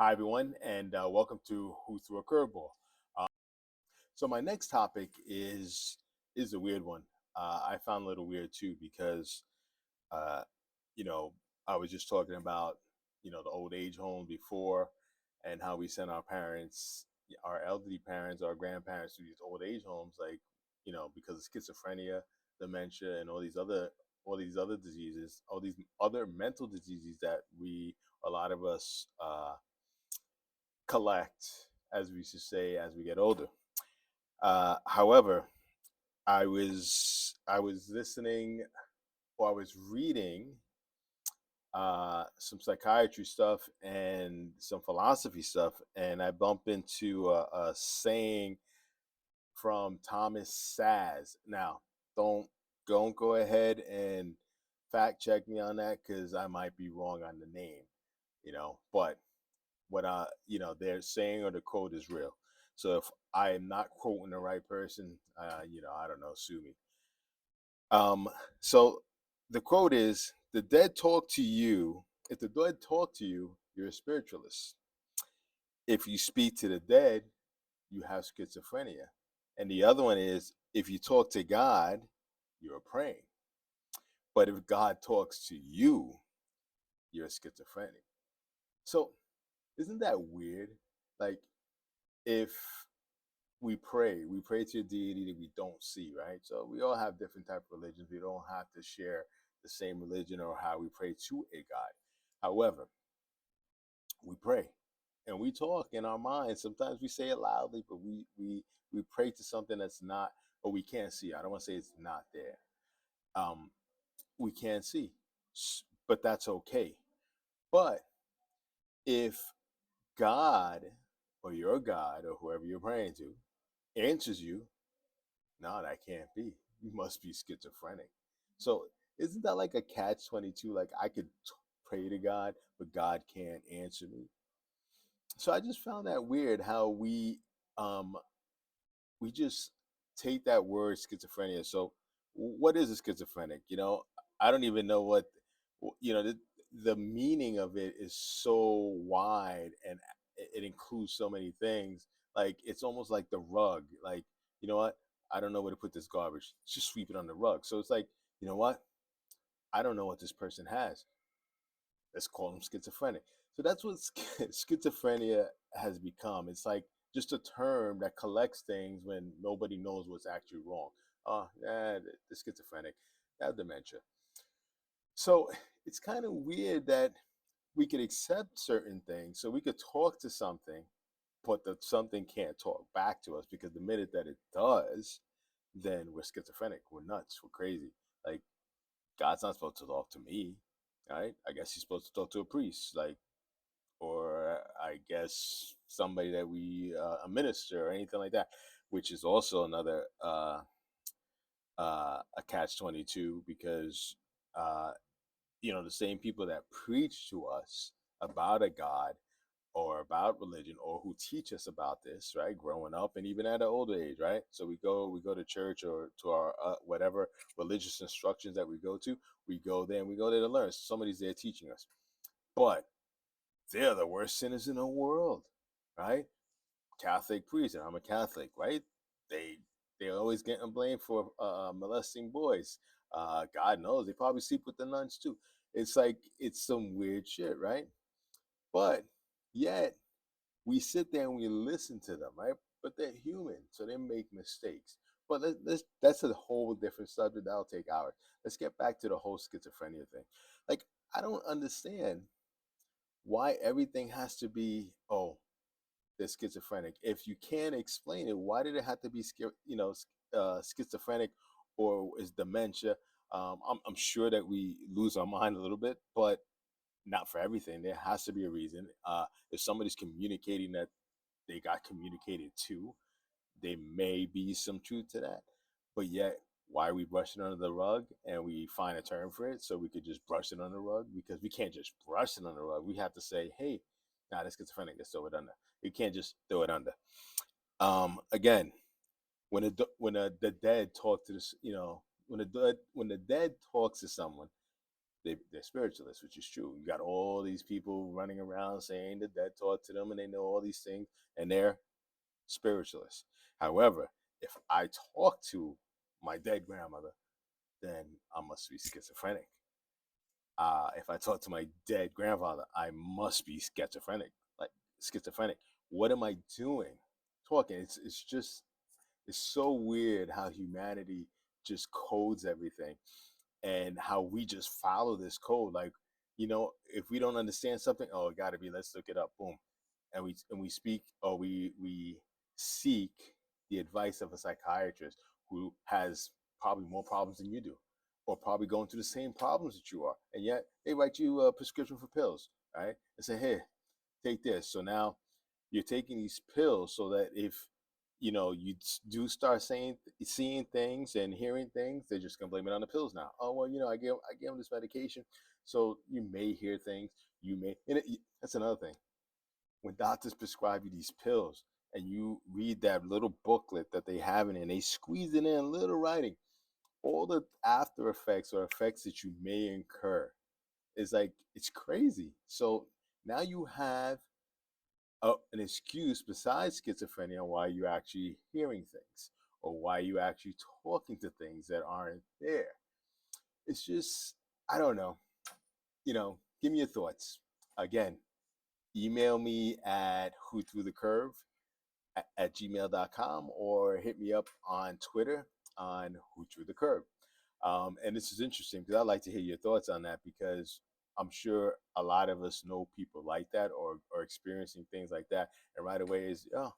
Hi, everyone, and welcome to Who Threw a Curveball. Uh, so my next topic is a weird one. I found a little weird too because uh, you know I was just talking about the old age home before and how we send our parents, our elderly parents, our grandparents to these old age homes, like because of schizophrenia, dementia, and all these other diseases, all these other mental diseases that a lot of us collect, as we should say, as we get older. However, I was listening or I was reading some psychiatry stuff and some philosophy stuff, and I bumped into a saying from Thomas Saz. Now, don't don't go ahead and fact check me on that because I might be wrong on the name, but what they're saying or the quote is real. So if I am not quoting the right person, I don't know, sue me. So the quote is: "The dead talk to you. If the dead talk to you, you're a spiritualist. If you speak to the dead, you have schizophrenia." And the other one is: "If you talk to God, you're praying. But if God talks to you, you're schizophrenic." So isn't that weird? Like, if we pray to a deity that we don't see, right? So we all have different type of religions. We don't have to share the same religion or how we pray to a god. However, we pray and we talk in our minds. Sometimes we say it loudly, but we pray to something that's not, or we can't see. I don't want to say it's not there. um we can't see, but that's okay. But if God, or your God, or whoever you're praying to, answers you, no, that can't be. You must be schizophrenic. So isn't that like a catch 22? Like, I could pray to God, but God can't answer me. So I just found that weird how um we just take that word schizophrenia. So what is a schizophrenic? I don't even know what the meaning of it is so wide, and it includes so many things. Like, it's almost like the rug. Like, you know what? I don't know where to put this garbage. Just sweep it on the rug. So it's like, you know what? I don't know what this person has. Let's call them schizophrenic. So that's what schizophrenia has become. It's like just a term that collects things when nobody knows what's actually wrong. Oh, yeah, the schizophrenic, they have dementia. So it's kind of weird that we could accept certain things. So we could talk to something, but that something can't talk back to us, because the minute that it does, then we're schizophrenic. We're nuts. We're crazy. Like, God's not supposed to talk to me, right? I guess he's supposed to talk to a priest, like, or I guess somebody that we a minister or anything like that, which is also another a catch 22, because uh, the same people that preach to us about a God or about religion, or who teach us about this, right, growing up and even at an older age, right? So we go to church or to our whatever religious instructions that we go to. We go there and we go there to learn. Somebody's there teaching us, but they're the worst sinners in the world, right? Catholic priests, and I'm a Catholic, right? They they always getting blamed for molesting boys. God knows they probably sleep with the nuns too. It's like, it's some weird shit, right? But yet we sit there and we listen to them, right? But they're human, so they make mistakes. But that's a whole different subject. That'll take hours. Let's get back to the whole schizophrenia thing. Like, I don't understand why everything has to be, oh, they're schizophrenic. If you can't explain it, why did it have to be schizophrenic, or is dementia? I'm sure that we lose our mind a little bit, but not for everything. There has to be a reason. If somebody's communicating that they got communicated to, there may be some truth to that. But yet, why are we brushing it under the rug, and we find a term for it so we could just brush it under the rug? Because we can't just brush it under the rug. We have to say, hey, nah, that's schizophrenic. Let's throw it under. You can't just throw it under. Again, when the dead talk to this, when the dead talks to someone, they're spiritualists, which is true. You got all these people running around saying the dead taught to them and they know all these things, and they're spiritualists. However, if I talk to my dead grandmother, then I must be schizophrenic. If I talk to my dead grandfather, I must be schizophrenic. Like schizophrenic. What am I doing? Talking. It's just it's so weird how humanity just codes everything and how we just follow this code. Like, if we don't understand something, oh, it got to be. Let's look it up. Boom, and we speak or we seek the advice of a psychiatrist who has probably more problems than you do, or probably going through the same problems that you are, and yet they write you a prescription for pills, right? And say, hey, take this. So now you're taking these pills so that if you do start seeing things and hearing things, they're just gonna blame it on the pills now. Oh well, I gave them this medication, so you may hear things. You may, that's another thing. When doctors prescribe you these pills and you read that little booklet that they have in it, and they squeeze it in little writing, all the after effects or effects that you may incur is like it's crazy. So now you have an excuse besides schizophrenia why you're actually hearing things or why you actually talking to things that aren't there. It's just, I don't know. Give me your thoughts. Again, email me at who threw the curve at gmail.com or hit me up on Twitter on who threw the curve. And this is interesting because I'd like to hear your thoughts on that, because I'm sure a lot of us know people like that or experiencing things like that. And right away is, oh,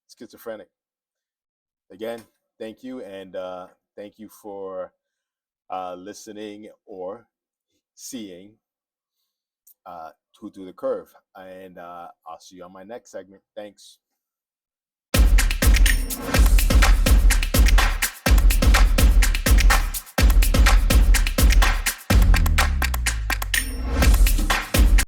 schizophrenic. Again, thank you. And thank you for listening or seeing Who Threw the Curve. And I'll see you on my next segment. Thanks.